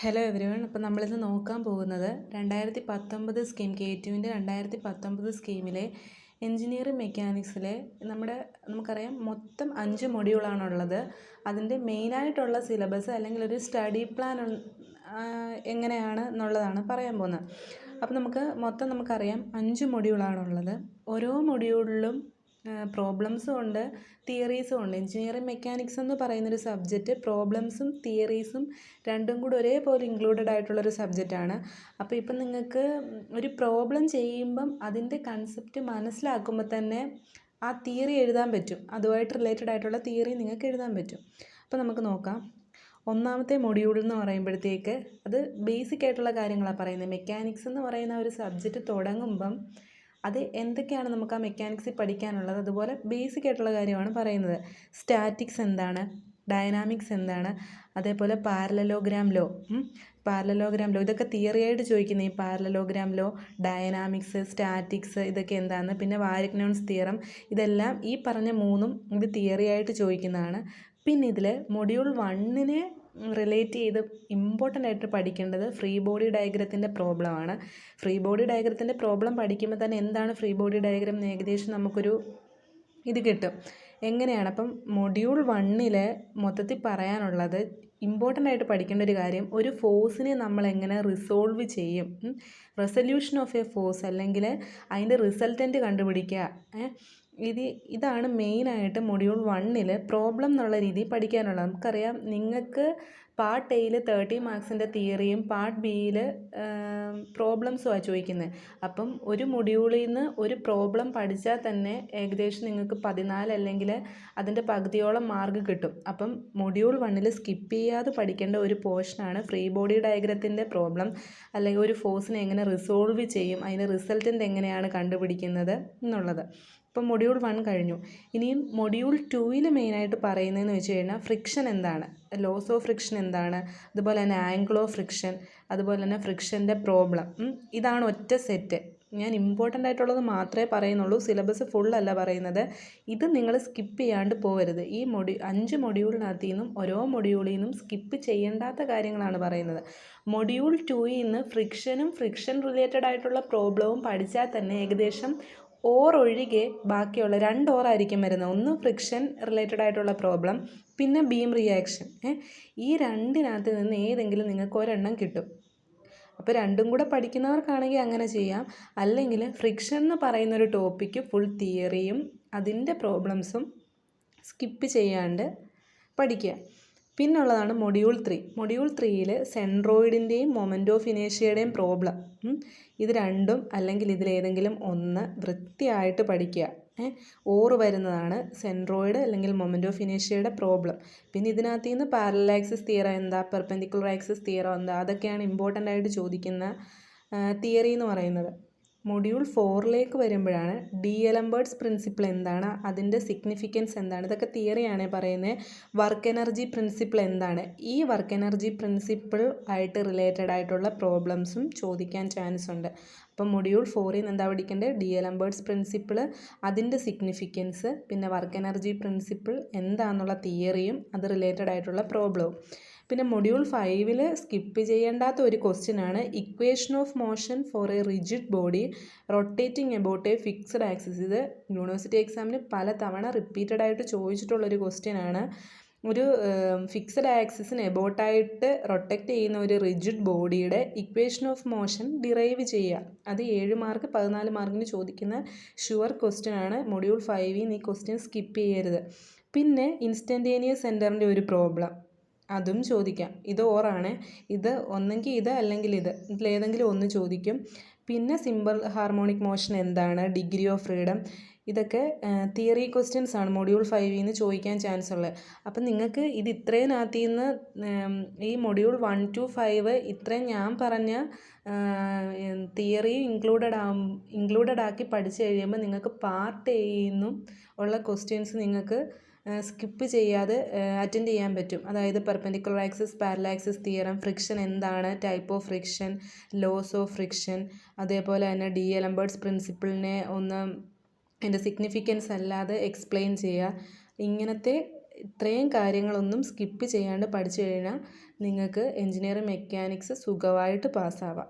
Hello everyone. അപ്പോൾ നമ്മളിന്ന് നോക്കാൻ പോകുന്നത് 2019 സ്കീം K2വിൻ്റെ 2019 സ്കീമിലെ എഞ്ചിനീയറിംഗ് മെക്കാനിക്സിലെ നമുക്കറിയാം മൊത്തം 5 മൊഡ്യൂളാണുള്ളത്. അതിൻ്റെ മെയിനായിട്ടുള്ള സിലബസ് അല്ലെങ്കിൽ ഒരു സ്റ്റഡി പ്ലാൻ എങ്ങനെയാണ് എന്നുള്ളതാണ് പറയാൻ പോകുന്നത്. അപ്പോൾ നമുക്കറിയാം 5 മൊഡ്യൂളാണുള്ളത്. ഓരോ മൊഡ്യൂളിലും പ്രോബ്ലംസും ഉണ്ട്, തിയറീസും ഉണ്ട്. എഞ്ചിനീയറിംഗ് മെക്കാനിക്സ് എന്ന് പറയുന്നൊരു സബ്ജക്റ്റ് പ്രോബ്ലംസും തിയറീസും രണ്ടും കൂടി ഒരേപോലെ ഇൻക്ലൂഡഡ് ആയിട്ടുള്ളൊരു സബ്ജക്റ്റാണ്. അപ്പോൾ ഇപ്പം നിങ്ങൾക്ക് ഒരു പ്രോബ്ലം ചെയ്യുമ്പം അതിൻ്റെ കൺസെപ്റ്റ് മനസ്സിലാക്കുമ്പോൾ തന്നെ ആ തിയറി എഴുതാൻ പറ്റും. അതുമായിട്ട് റിലേറ്റഡ് ആയിട്ടുള്ള തിയറി നിങ്ങൾക്ക് എഴുതാൻ പറ്റും. അപ്പോൾ നമുക്ക് നോക്കാം. ഒന്നാമത്തെ മൊഡ്യൂൾ എന്ന് പറയുമ്പോഴത്തേക്ക് അത് ബേസിക് ആയിട്ടുള്ള കാര്യങ്ങളാണ് പറയുന്നത്. മെക്കാനിക്സ് എന്ന് പറയുന്ന ഒരു സബ്ജക്റ്റ് തുടങ്ങുമ്പം അത് എന്തൊക്കെയാണ് നമുക്ക് ആ മെക്കാനിക്സിൽ പഠിക്കാനുള്ളത്, അതുപോലെ ബേസിക് ആയിട്ടുള്ള കാര്യമാണ് പറയുന്നത്. സ്റ്റാറ്റിക്സ് എന്താണ്, ഡൈനാമിക്സ് എന്താണ്, അതേപോലെ പാരലലോഗ്രാം ലോ ഇതൊക്കെ തിയറിയായിട്ട് ചോദിക്കുന്ന ഈ പാരലലോഗ്രാം ലോ, ഡൈനാമിക്സ്, സ്റ്റാറ്റിക്സ് ഇതൊക്കെ എന്താണ്. പിന്നെ വാരഗ്നോൺസ് തിയറം, ഇതെല്ലാം ഈ പറഞ്ഞ മൂന്നും ഇത് തിയറിയായിട്ട് ചോദിക്കുന്നതാണ്. പിന്നെ ഇതിൽ മൊഡ്യൂൾ 1നെ റിലേറ്റ് ചെയ്ത് ഇമ്പോർട്ടൻ്റ് ആയിട്ട് പഠിക്കേണ്ടത് ഫ്രീ ബോഡി ഡയഗ്രത്തിൻ്റെ പ്രോബ്ലമാണ്. ഫ്രീ ബോഡി ഡയഗ്രത്തിൻ്റെ പ്രോബ്ലം പഠിക്കുമ്പോൾ തന്നെ എന്താണ് ഫ്രീ ബോഡി ഡയഗ്രം എന്ന് ഏകദേശം നമുക്കൊരു ഇത് കിട്ടും. എങ്ങനെയാണ് അപ്പം മൊഡ്യൂൾ 1ൽ മൊത്തത്തിൽ പറയാനുള്ളത്, ഇമ്പോർട്ടൻ്റ് ആയിട്ട് പഠിക്കേണ്ട ഒരു കാര്യം, ഒരു ഫോഴ്സിനെ നമ്മൾ എങ്ങനെ റിസോൾവ് ചെയ്യും, റെസൊല്യൂഷൻ ഓഫ് എ ഫോഴ്സ് അല്ലെങ്കിൽ അതിൻ്റെ റിസൾട്ടൻ്റ് കണ്ടുപിടിക്കുക. ഇതാണ് മെയിനായിട്ട് മൊഡ്യൂൾ 1ൽ പ്രോബ്ലം എന്നുള്ള രീതിയിൽ പഠിക്കാനുള്ളത്. നമുക്കറിയാം നിങ്ങൾക്ക് പാർട്ട് എയിൽ 30 മാർക്സിൻ്റെ തിയറിയും പാർട്ട് ബിയിൽ പ്രോബ്ലംസുമാണ് ചോദിക്കുന്നത്. അപ്പം ഒരു മൊഡ്യൂളിൽ നിന്ന് ഒരു പ്രോബ്ലം പഠിച്ചാൽ തന്നെ ഏകദേശം നിങ്ങൾക്ക് 14 അല്ലെങ്കിൽ അതിൻ്റെ പകുതിയോളം മാർക്ക് കിട്ടും. അപ്പം മൊഡ്യൂൾ 1ൽ സ്കിപ്പ് ചെയ്യാതെ പഠിക്കേണ്ട ഒരു പോർഷനാണ് ഫ്രീ ബോഡി ഡയഗ്രത്തിൻ്റെ പ്രോബ്ലം, അല്ലെങ്കിൽ ഒരു ഫോഴ്സിനെ എങ്ങനെ റിസോൾവ് ചെയ്യും, അതിൻ്റെ റിസൾട്ടൻ്റ് എങ്ങനെയാണ് കണ്ടുപിടിക്കുന്നത് എന്നുള്ളത്. ഇപ്പം മൊഡ്യൂൾ 1 കഴിഞ്ഞു. ഇനിയും മൊഡ്യൂൾ 2ൽ മെയിനായിട്ട് പറയുന്നതെന്ന് വെച്ച് കഴിഞ്ഞാൽ ഫ്രിക്ഷൻ എന്താണ്, ലോസ് ഓഫ് ഫ്രിക്ഷൻ എന്താണ്, അതുപോലെ തന്നെ ആംഗിൾ ഓഫ് ഫ്രിക്ഷൻ, അതുപോലെ തന്നെ ഫ്രിക്ഷൻ്റെ പ്രോബ്ലം. ഇതാണ് ഒറ്റ സെറ്റ്. ഞാൻ ഇമ്പോർട്ടൻ്റ് ആയിട്ടുള്ളത് മാത്രമേ പറയുന്നുള്ളൂ, സിലബസ് ഫുള്ളല്ല പറയുന്നത്. ഇത് നിങ്ങൾ സ്കിപ്പ് ചെയ്യാണ്ട് പോകരുത്. ഈ 5 മൊഡ്യൂളിനകത്തു നിന്നും ഓരോ മൊഡ്യൂളിൽ നിന്നും സ്കിപ്പ് ചെയ്യേണ്ടാത്ത കാര്യങ്ങളാണ് പറയുന്നത്. മൊഡ്യൂൾ 2ൽ നിന്ന് ഫ്രിക്ഷൻ റിലേറ്റഡ് ആയിട്ടുള്ള പ്രോബ്ലവും പഠിച്ചാൽ തന്നെ ഏകദേശം ഓർ ഒഴികെ ബാക്കിയുള്ള 2 ഓറായിരിക്കും വരുന്നത്. ഒന്ന് ഫ്രിക്ഷൻ റിലേറ്റഡ് ആയിട്ടുള്ള പ്രോബ്ലം, പിന്നെ ബീം റിയാക്ഷൻ. ഈ രണ്ടിനകത്ത് നിന്ന് ഏതെങ്കിലും നിങ്ങൾക്ക് ഒരെണ്ണം കിട്ടും. അപ്പോൾ രണ്ടും കൂടെ പഠിക്കുന്നവർക്കാണെങ്കിൽ അങ്ങനെ ചെയ്യാം. അല്ലെങ്കിൽ ഫ്രിക്ഷൻ എന്ന് പറയുന്നൊരു ടോപ്പിക്ക് ഫുൾ തിയറിയും അതിൻ്റെ പ്രോബ്ലംസും സ്കിപ്പ് ചെയ്യാണ്ട് പഠിക്കുക. പിന്നുള്ളതാണ് മൊഡ്യൂൾ 3. മൊഡ്യൂൾ 3ൽ സെൻട്രോയിഡിൻ്റെയും മൊമെൻ്റ് ഓഫ് ഇനേഷ്യയുടെയും പ്രോബ്ലം. ഇത് രണ്ടും അല്ലെങ്കിൽ ഇതിലേതെങ്കിലും ഒന്ന് വൃത്തിയായിട്ട് പഠിക്കുക. ഓറ് വരുന്നതാണ് സെൻട്രോയിഡ് അല്ലെങ്കിൽ മൊമെൻ്റ് ഓഫ് ഇനേഷ്യയുടെ പ്രോബ്ലം. പിന്നെ ഇതിനകത്ത് നിന്ന് പാരലൽ ആക്സിസ് തിയറം എന്താ, പെർപെൻഡിക്കുലർ ആക്സിസ് തിയറം എന്താ, അതൊക്കെയാണ് ഇമ്പോർട്ടൻ്റ് ആയിട്ട് ചോദിക്കുന്ന തിയറി എന്ന് പറയുന്നത്. മൊഡ്യൂൾ 4ലേക്ക് വരുമ്പോഴാണ് ഡി-എലംബർട്ട്സ് പ്രിൻസിപ്പിൾ എന്താണ്, അതിൻ്റെ സിഗ്നിഫിക്കൻസ് എന്താണ്, ഇതൊക്കെ തിയറിയാണ് പറയുന്നത്. വർക്ക് എനർജി പ്രിൻസിപ്പിൾ എന്താണ്, ഈ വർക്ക് എനർജി പ്രിൻസിപ്പിൾ ആയിട്ട് റിലേറ്റഡ് ആയിട്ടുള്ള പ്രോബ്ലംസും ചോദിക്കാൻ ചാൻസ് ഉണ്ട്. അപ്പം മൊഡ്യൂൾ 4ൽ നിന്ന് എന്താ പഠിക്കേണ്ടത്, ഡി-എലംബർട്ട്സ് പ്രിൻസിപ്പിൾ, അതിൻ്റെ സിഗ്നിഫിക്കൻസ്, പിന്നെ വർക്ക് എനർജി പ്രിൻസിപ്പിൾ എന്താണെന്നുള്ള തിയറിയും അത് റിലേറ്റഡ് ആയിട്ടുള്ള പ്രോബ്ലവും. പിന്നെ മൊഡ്യൂൾ 5ൽ സ്കിപ്പ് ചെയ്യേണ്ടാത്ത ഒരു ക്വസ്റ്റ്യനാണ് equation of motion for a rigid body rotating about a fixed axis. ഇത് യൂണിവേഴ്സിറ്റി എക്സാമിന് പല തവണ റിപ്പീറ്റഡ് ആയിട്ട് ചോദിച്ചിട്ടുള്ളൊരു ക്വസ്റ്റ്യനാണ്. ഒരു ഫിക്സഡ് ആക്സിസിന് എബൌട്ടായിട്ട് റൊട്ടക്റ്റ് ചെയ്യുന്ന ഒരു റിജിഡ് ബോഡിയുടെ ഇക്വേഷൻ ഓഫ് മോഷൻ ഡിറൈവ് ചെയ്യുക. അത് 7 മാർക്ക് 14 മാർക്കിന് ചോദിക്കുന്ന ഷുവർ ക്വസ്റ്റ്യനാണ്. മൊഡ്യൂൾ 5ൽ നിന്ന് ഈ ക്വസ്റ്റ്യൻ സ്കിപ്പ് ചെയ്യരുത്. പിന്നെ ഇൻസ്റ്റൻറ്റേനിയസ് സെൻറ്ററിൻ്റെ ഒരു പ്രോബ്ലം, അതും ചോദിക്കാം. ഇത് ഓറാണ്. ഇത് ഒന്നെങ്കിൽ ഇത് അല്ലെങ്കിൽ ഇതിലേതെങ്കിലും ഒന്ന് ചോദിക്കും. പിന്നെ സിമ്പിൾ ഹാർമോണിക് മോഷൻ എന്താണ്, ഡിഗ്രി ഓഫ് ഫ്രീഡം, ഇതൊക്കെ തിയറി ക്വസ്റ്റ്യൻസ് ആണ് മൊഡ്യൂൾ 5ൽ നിന്ന് ചോദിക്കാൻ ചാൻസ് ഉള്ളത്. അപ്പം നിങ്ങൾക്ക് ഇത് ഇത്രേനകത്തു നിന്ന് ഈ മൊഡ്യൂൾ 1 to 5 ഇത്രയും ഞാൻ പറഞ്ഞ തിയറി ഇൻക്ലൂഡഡ് ആക്കി പഠിച്ചു കഴിയുമ്പോൾ നിങ്ങൾക്ക് പാർട്ട് എയിൽ നിന്നും ഉള്ള ക്വസ്റ്റ്യൻസ് നിങ്ങൾക്ക് സ്കിപ്പ് ചെയ്യാതെ അറ്റൻഡ് ചെയ്യാൻ പറ്റും. അതായത് perpendicular axis, parallel axis theorem, friction എന്താണ്, type of friction, laws of friction, അതേപോലെ തന്നെ ഡി-എലംബർട്ട്സ് പ്രിൻസിപ്പിളിനെ ഒന്ന് അതിൻ്റെ സിഗ്നിഫിക്കൻസ് അല്ലാതെ എക്സ്പ്ലെയിൻ ചെയ്യുക. ഇങ്ങനത്തെ ഇത്രയും കാര്യങ്ങളൊന്നും സ്കിപ്പ് ചെയ്യാണ്ട് പഠിച്ചു കഴിഞ്ഞാൽ നിങ്ങൾക്ക് എഞ്ചിനീയറിംഗ് മെക്കാനിക്സ് സുഖമായിട്ട് പാസ്സാവാം.